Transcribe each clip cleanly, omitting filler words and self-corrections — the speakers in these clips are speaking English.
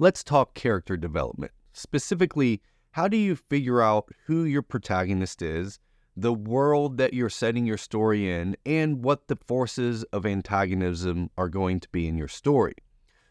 Let's talk character development. Specifically, how do you figure out who your protagonist is, the world that you're setting your story in, and what the forces of antagonism are going to be in your story?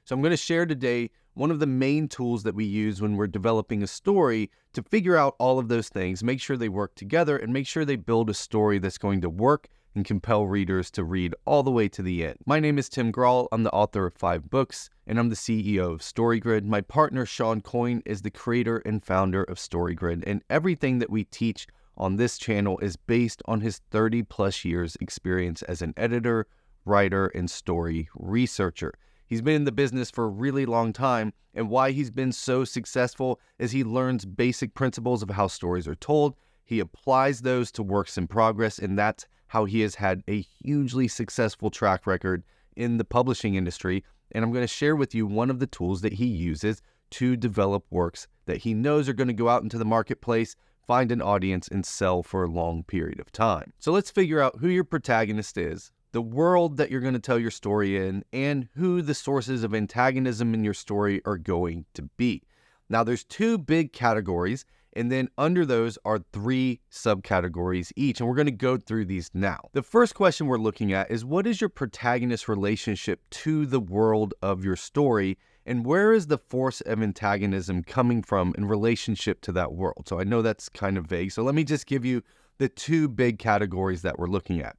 So I'm going to share today one of the main tools that we use when we're developing a story to figure out all of those things, make sure they work together, and make sure they build a story that's going to work and compel readers to read all the way to the end. My name is Tim Grahl. I'm the author of 5 books, and I'm the CEO of StoryGrid. My partner, Shawn Coyne, is the creator and founder of StoryGrid, and everything that we teach on this channel is based on his 30-plus years experience as an editor, writer, and story researcher. He's been in the business for a really long time, and why he's been so successful is he learns basic principles of how stories are told. He applies those to works in progress, and that's how he has had a hugely successful track record in the publishing industry. And I'm going to share with you one of the tools that he uses to develop works that he knows are going to go out into the marketplace, find an audience, and sell for a long period of time. So let's figure out who your protagonist is, the world that you're going to tell your story in, and who the sources of antagonism in your story are going to be. Now, there's 2 big categories, and then under those are 3 subcategories each, and we're going to go through these now. The first question we're looking at is, what is your protagonist relationship to the world of your story, and where is the force of antagonism coming from in relationship to that world? So I know that's kind of vague, so let me just give you the 2 big categories that we're looking at.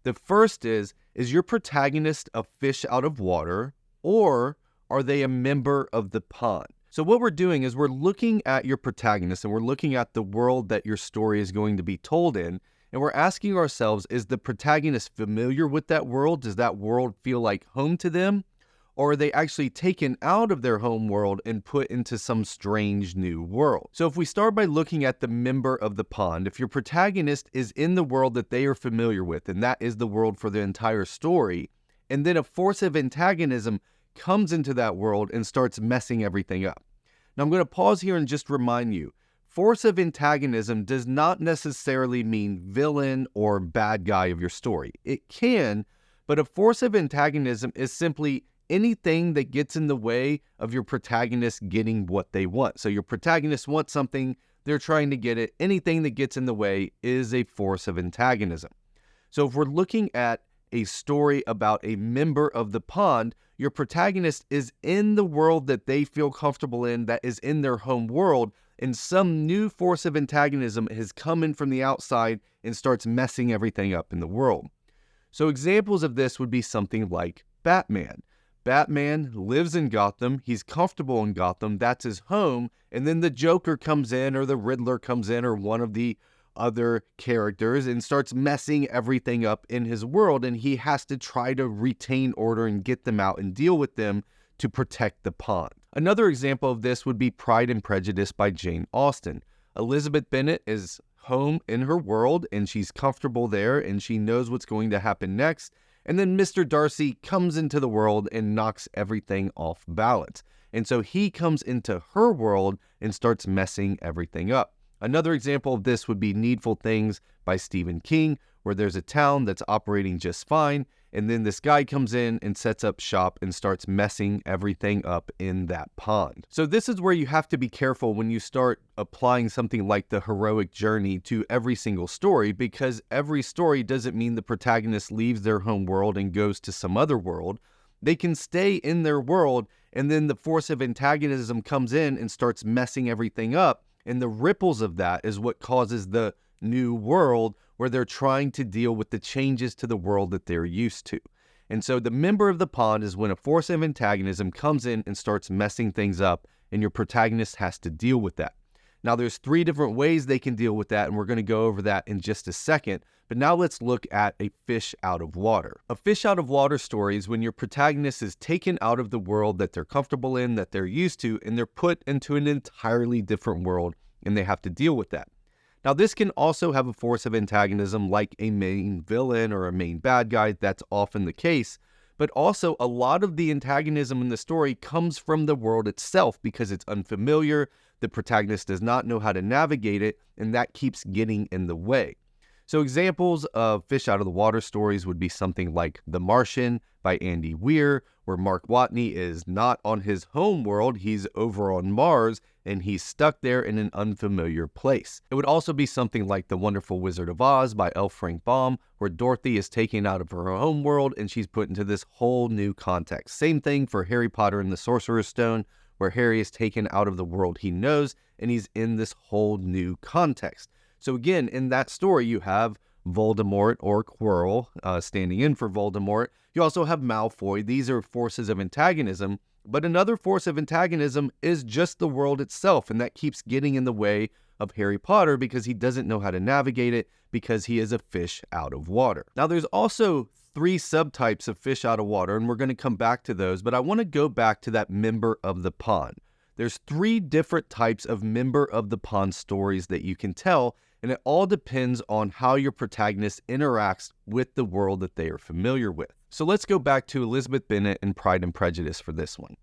The first is your protagonist a fish out of water, or are they a member of the pond? So what we're doing is we're looking at your protagonist, and we're looking at the world that your story is going to be told in, and we're asking ourselves, is the protagonist familiar with that world? Does that world feel like home to them? Or are they actually taken out of their home world and put into some strange new world? So if we start by looking at the member of the pond, if your protagonist is in the world that they are familiar with, and that is the world for the entire story, and then a force of antagonism comes into that world and starts messing everything up. Now I'm going to pause here and just remind you, force of antagonism does not necessarily mean villain or bad guy of your story. It can, but a force of antagonism is simply anything that gets in the way of your protagonist getting what they want. So your protagonist wants something, they're trying to get it. Anything that gets in the way is a force of antagonism. So if we're looking at a story about a member of the pond, your protagonist is in the world that they feel comfortable in, that is in their home world, and some new force of antagonism has come in from the outside and starts messing everything up in the world. So examples of this would be something like Batman. Batman lives in Gotham, he's comfortable in Gotham, that's his home, and then the Joker comes in, or the Riddler comes in, or one of the other characters, and starts messing everything up in his world, and he has to try to retain order and get them out and deal with them to protect the pond. Another example of this would be Pride and Prejudice by Jane Austen. Elizabeth Bennet is home in her world, and she's comfortable there, and she knows what's going to happen next, and then Mr. Darcy comes into the world and knocks everything off balance. And so he comes into her world and starts messing everything up. Another example of this would be Needful Things by Stephen King, where there's a town that's operating just fine, and then this guy comes in and sets up shop and starts messing everything up in that pond. So this is where you have to be careful when you start applying something like the heroic journey to every single story, because every story doesn't mean the protagonist leaves their home world and goes to some other world. They can stay in their world, and then the force of antagonism comes in and starts messing everything up. And the ripples of that is what causes the new world where they're trying to deal with the changes to the world that they're used to. And so the member of the pond is when a force of antagonism comes in and starts messing things up, and your protagonist has to deal with that. Now, there's 3 different ways they can deal with that, and we're going to go over that in just a second. But now let's look at a fish out of water. A fish out of water story is when your protagonist is taken out of the world that they're comfortable in, that they're used to, and they're put into an entirely different world, and they have to deal with that. Now, this can also have a force of antagonism like a main villain or a main bad guy. That's often the case. But also, a lot of the antagonism in the story comes from the world itself because it's unfamiliar, the protagonist does not know how to navigate it, and that keeps getting in the way. So examples of fish out of the water stories would be something like The Martian by Andy Weir, where Mark Watney is not on his home world, he's over on Mars, and he's stuck there in an unfamiliar place. It would also be something like The Wonderful Wizard of Oz by L. Frank Baum, where Dorothy is taken out of her home world and she's put into this whole new context. Same thing for Harry Potter and the Sorcerer's Stone, where Harry is taken out of the world he knows and he's in this whole new context. So again, in that story, you have Voldemort or Quirrell standing in for Voldemort. You also have Malfoy. These are forces of antagonism. But another force of antagonism is just the world itself, and that keeps getting in the way of Harry Potter because he doesn't know how to navigate it because he is a fish out of water. Now, there's also 3 subtypes of fish out of water, and we're going to come back to those, but I want to go back to that member of the pond. There's 3 different types of member of the pond stories that you can tell, and it all depends on how your protagonist interacts with the world that they are familiar with. So let's go back to Elizabeth Bennet in Pride and Prejudice for this one.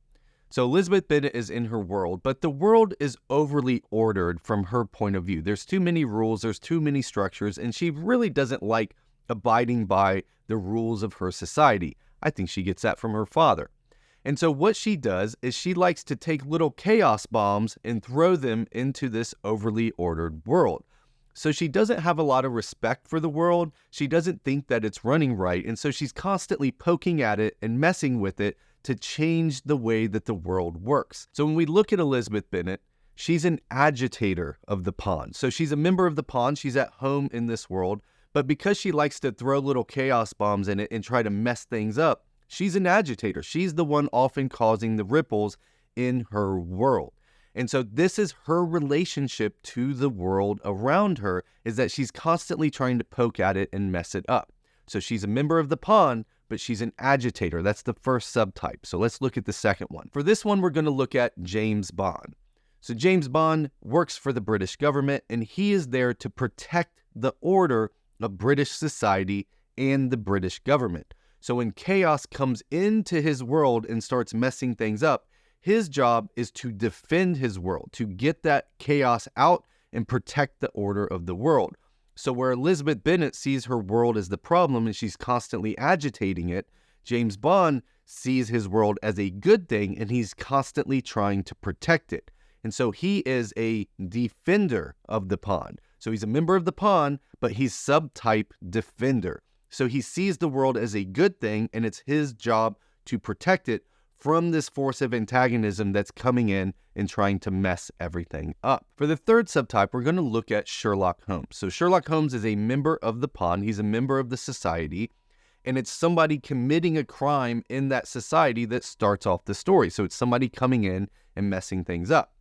So Elizabeth Bennet is in her world, but the world is overly ordered from her point of view. There's too many rules, there's too many structures, and she really doesn't like abiding by the rules of her society. I think she gets that from her father. And so what she does is she likes to take little chaos bombs and throw them into this overly ordered world. So she doesn't have a lot of respect for the world. She doesn't think that it's running right. And so she's constantly poking at it and messing with it to change the way that the world works. So when we look at Elizabeth Bennet, she's an agitator of the pond. So she's a member of the pond. She's at home in this world. But because she likes to throw little chaos bombs in it and try to mess things up, she's an agitator. She's the one often causing the ripples in her world. And so this is her relationship to the world around her, is that she's constantly trying to poke at it and mess it up. So she's a member of the pond, but she's an agitator. That's the first subtype. So let's look at the second one. For this one, we're going to look at James Bond. So James Bond works for the British government, and he is there to protect the order of British society and the British government. So when chaos comes into his world and starts messing things up, his job is to defend his world, to get that chaos out and protect the order of the world. So where Elizabeth Bennet sees her world as the problem and she's constantly agitating it, James Bond sees his world as a good thing and he's constantly trying to protect it. And so he is a defender of the pond. So he's a member of the pond, but he's subtype defender. So he sees the world as a good thing and it's his job to protect it from this force of antagonism that's coming in and trying to mess everything up. For the third subtype, we're going to look at Sherlock Holmes. So Sherlock Holmes is a member of the pond. He's a member of the society, and it's somebody committing a crime in that society that starts off the story. So it's somebody coming in and messing things up.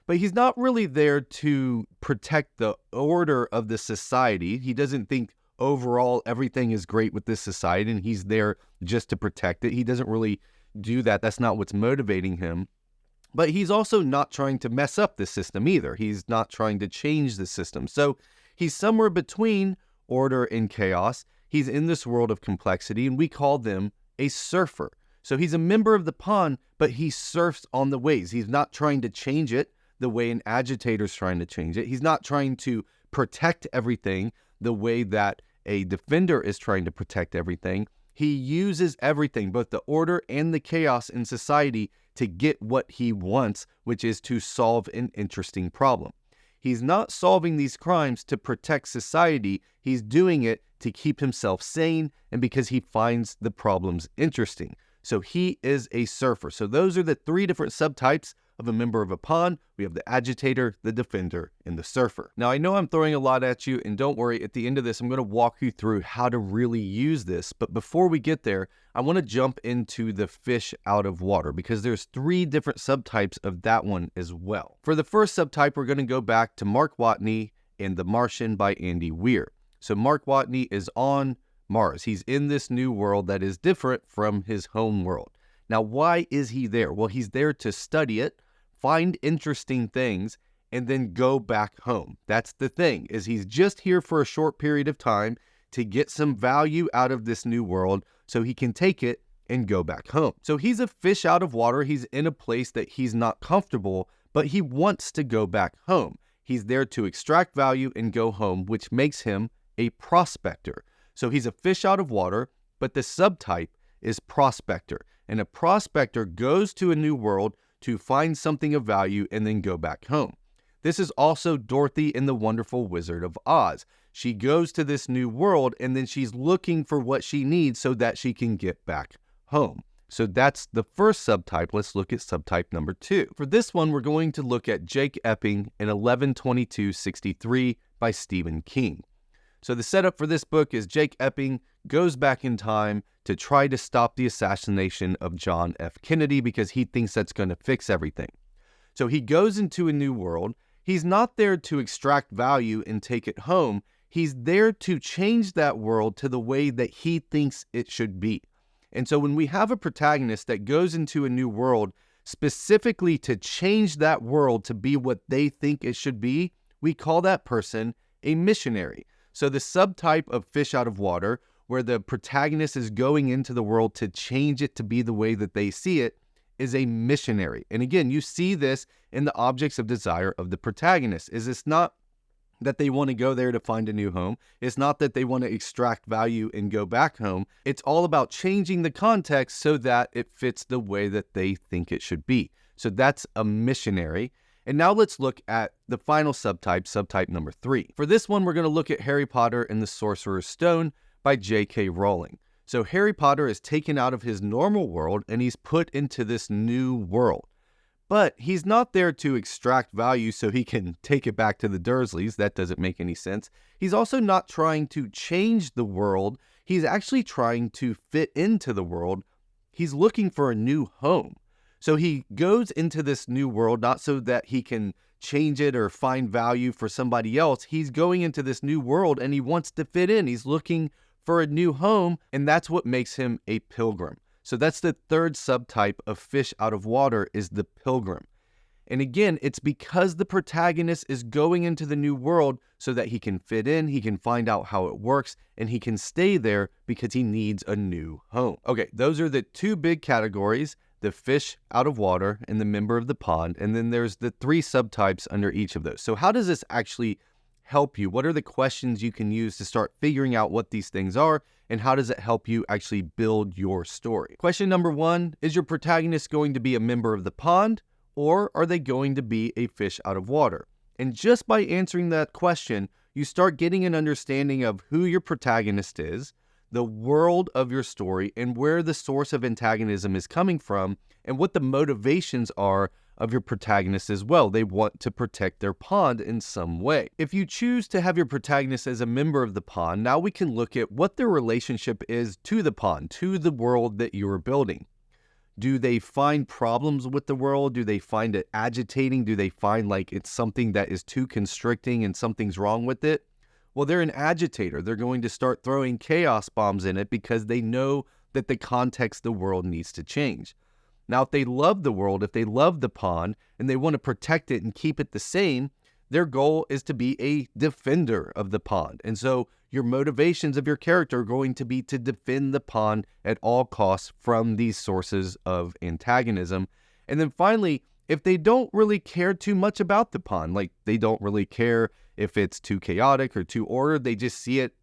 But he's not really there to protect the order of the society. He doesn't think overall everything is great with this society, and he's there just to protect it. He doesn't really do that. That's not what's motivating him. But he's also not trying to mess up the system either. He's not trying to change the system. So he's somewhere between order and chaos. He's in this world of complexity, and we call them a surfer. So he's a member of the pond, but he surfs on the waves. He's not trying to change it the way an agitator's trying to change it. He's not trying to protect everything the way that a defender is trying to protect everything. He uses everything, both the order and the chaos in society, to get what he wants, which is to solve an interesting problem. He's not solving these crimes to protect society. He's doing it to keep himself sane and because he finds the problems interesting. So he is a surfer. So those are the 3 different subtypes of a member of a pond. We have the agitator, the defender, and the surfer. Now, I know I'm throwing a lot at you, and don't worry, at the end of this, I'm going to walk you through how to really use this. But before we get there, I want to jump into the fish out of water because there's 3 different subtypes of that one as well. For the first subtype, we're going to go back to Mark Watney and The Martian by Andy Weir. So Mark Watney is on Mars. He's in this new world that is different from his home world. Now, why is he there? Well, he's there to study it, find interesting things, and then go back home. That's the thing, is he's just here for a short period of time to get some value out of this new world so he can take it and go back home. So he's a fish out of water. He's in a place that he's not comfortable, but he wants to go back home. He's there to extract value and go home, which makes him a prospector. So he's a fish out of water, but the subtype is prospector. and a prospector goes to a new world to find something of value and then go back home. This is also Dorothy in The Wonderful Wizard of Oz. She goes to this new world and then she's looking for what she needs so that she can get back home. So that's the first subtype. Let's look at subtype number 2. For this one, we're going to look at Jake Epping in 11/22/63 by Stephen King. So the setup for this book is Jake Epping goes back in time to try to stop the assassination of John F. Kennedy because he thinks that's going to fix everything. So he goes into a new world. He's not there to extract value and take it home. He's there to change that world to the way that he thinks it should be. And so when we have a protagonist that goes into a new world specifically to change that world to be what they think it should be, we call that person a missionary. So the subtype of fish out of water, where the protagonist is going into the world to change it to be the way that they see it, is a missionary. And again, you see this in the objects of desire of the protagonist. It's not that they want to go there to find a new home. It's not that they want to extract value and go back home. It's all about changing the context so that it fits the way that they think it should be. So that's a missionary. And now let's look at the final subtype, subtype number 3. For this one, we're going to look at Harry Potter and the Sorcerer's Stone by J.K. Rowling. So Harry Potter is taken out of his normal world and he's put into this new world. But he's not there to extract value so he can take it back to the Dursleys. That doesn't make any sense. He's also not trying to change the world. He's actually trying to fit into the world. He's looking for a new home. So he goes into this new world not so that he can change it or find value for somebody else. He's going into this new world and he wants to fit in. He's looking for a new home, and that's what makes him a pilgrim. So that's the third subtype of fish out of water, is the pilgrim. And again, it's because the protagonist is going into the new world so that he can fit in, he can find out how it works, and he can stay there because he needs a new home. Okay, those are the 2 big categories, the fish out of water and the member of the pond. And then there's the 3 subtypes under each of those. So how does this actually help you? What are the questions you can use to start figuring out what these things are, and how does it help you actually build your story? Question number 1, is your protagonist going to be a member of the pond, or are they going to be a fish out of water? And just by answering that question, you start getting an understanding of who your protagonist is, the world of your story, and where the source of antagonism is coming from, and what the motivations are of your protagonist as well. They want to protect their pond in some way. If you choose to have your protagonist as a member of the pond, now we can look at what their relationship is to the pond, to the world that you are building. Do they find problems with the world? Do they find it agitating? Do they find like it's something that is too constricting and something's wrong with it? Well, they're an agitator. They're going to start throwing chaos bombs in it because they know that the context of the world needs to change. Now, if they love the world, if they love the pond, and they want to protect it and keep it the same, their goal is to be a defender of the pond. And so your motivations of your character are going to be to defend the pond at all costs from these sources of antagonism. And then finally, if they don't really care too much about the pond, like they don't really care if it's too chaotic or too ordered, they just see it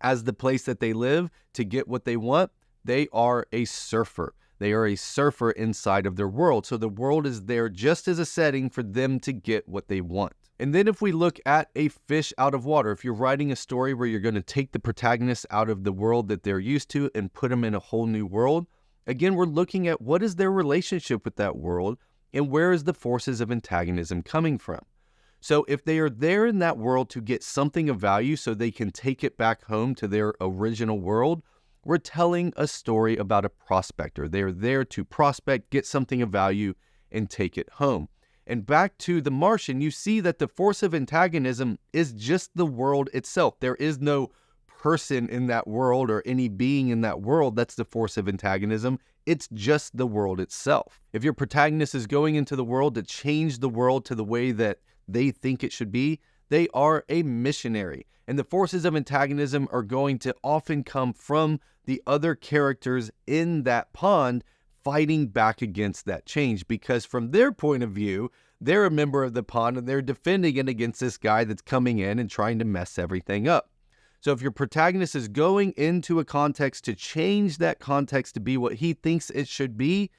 as the place that they live to get what they want, they are a surfer. They are a surfer inside of their world. So the world is there just as a setting for them to get what they want. And then if we look at a fish out of water, if you're writing a story where you're going to take the protagonist out of the world that they're used to and put them in a whole new world, again, we're looking at what is their relationship with that world and where is the forces of antagonism coming from. So if they are there in that world to get something of value so they can take it back home to their original world, we're telling a story about a prospector. They're there to prospect, get something of value, and take it home. And back to The Martian, you see that the force of antagonism is just the world itself. There is no person in that world or any being in that world that's the force of antagonism. It's just the world itself. If your protagonist is going into the world to change the world to the way that they think it should be, they are a missionary. And the forces of antagonism are going to often come from the other characters in that pond fighting back against that change, because from their point of view, they're a member of the pond and they're defending it against this guy that's coming in and trying to mess everything up. So if your protagonist is going into a context to change that context to be what he thinks it should be,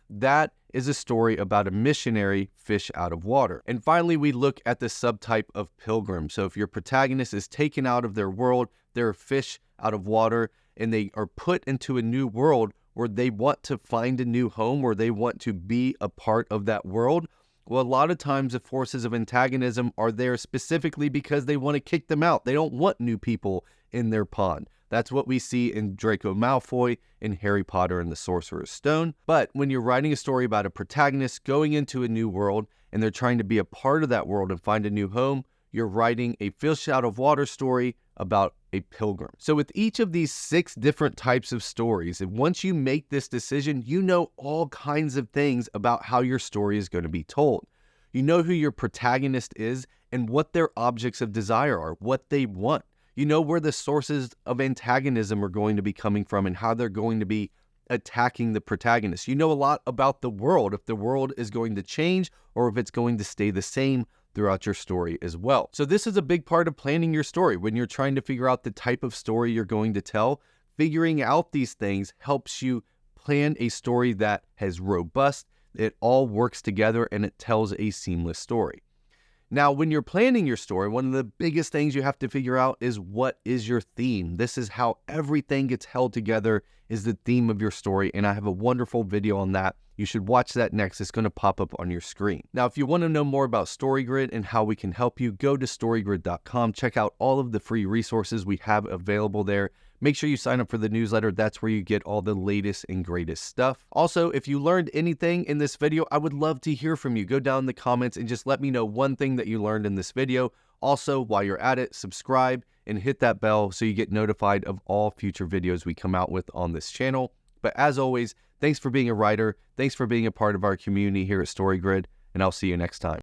that is a story about a missionary fish out of water. And finally, we look at the subtype of pilgrim. So if your protagonist is taken out of their world, they're a fish out of water, and they are put into a new world where they want to find a new home, where they want to be a part of that world. Well, a lot of times the forces of antagonism are there specifically because they want to kick them out. They don't want new people in their pond. That's what we see in Draco Malfoy, in Harry Potter and the Sorcerer's Stone. But when you're writing a story about a protagonist going into a new world and they're trying to be a part of that world and find a new home, you're writing a fish out of water story about a pilgrim. So with each of these 6 different types of stories, and once you make this decision, you know all kinds of things about how your story is going to be told. You know who your protagonist is and what their objects of desire are, what they want. You know where the sources of antagonism are going to be coming from and how they're going to be attacking the protagonist. You know a lot about the world, if the world is going to change or if it's going to stay the same throughout your story as well. So this is a big part of planning your story. When you're trying to figure out the type of story you're going to tell, figuring out these things helps you plan a story that is robust, it all works together, and it tells a seamless story. Now, when you're planning your story, one of the biggest things you have to figure out is what is your theme. This is how everything gets held together, is the theme of your story, and I have a wonderful video on that. You should watch that next. It's going to pop up on your screen. Now, if you want to know more about StoryGrid and how we can help you, go to storygrid.com. Check out all of the free resources we have available there. Make sure you sign up for the newsletter. That's where you get all the latest and greatest stuff. Also, if you learned anything in this video, I would love to hear from you. Go down in the comments and just let me know one thing that you learned in this video. Also, while you're at it, subscribe and hit that bell so you get notified of all future videos we come out with on this channel. But as always, thanks for being a writer. Thanks for being a part of our community here at StoryGrid, and I'll see you next time.